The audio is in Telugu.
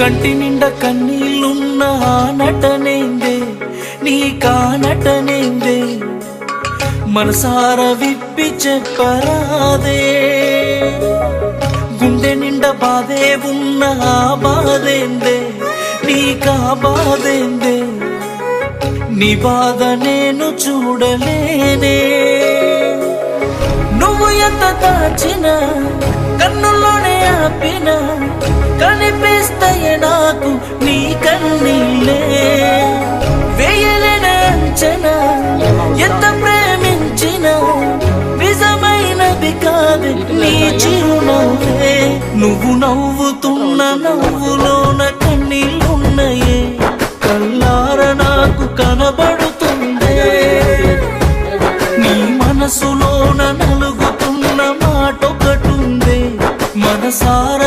కంటి నిండా కన్నీళ్ళున్న ఆ నటనేందే నీ కానటనేందే మనసార విప్పి చెప్పరాదే గుండె నిండా బాధే ఉన్న ఆ బాధేందే నీకా బాధేందే నీ బాధ నేను చూడలేనే నువ్వు ఎంత దాచినా కన్నుల్లోనే ఆపినా కనిపిస్తాయి నాకు నీ కన్నీళ్ళే వేయలేని అంచనా ఎంత ప్రేమించినా నిజమైనది కాదు నీ చిరునవ్వే నువ్వు నవ్వుతున్న నవ్వులోన కన్నీళ్ళున్నాయే కల్లార నాకు కనబడుతుందే నీ మనసులోన నలుగుతున్న మాటొకటుందే మనసార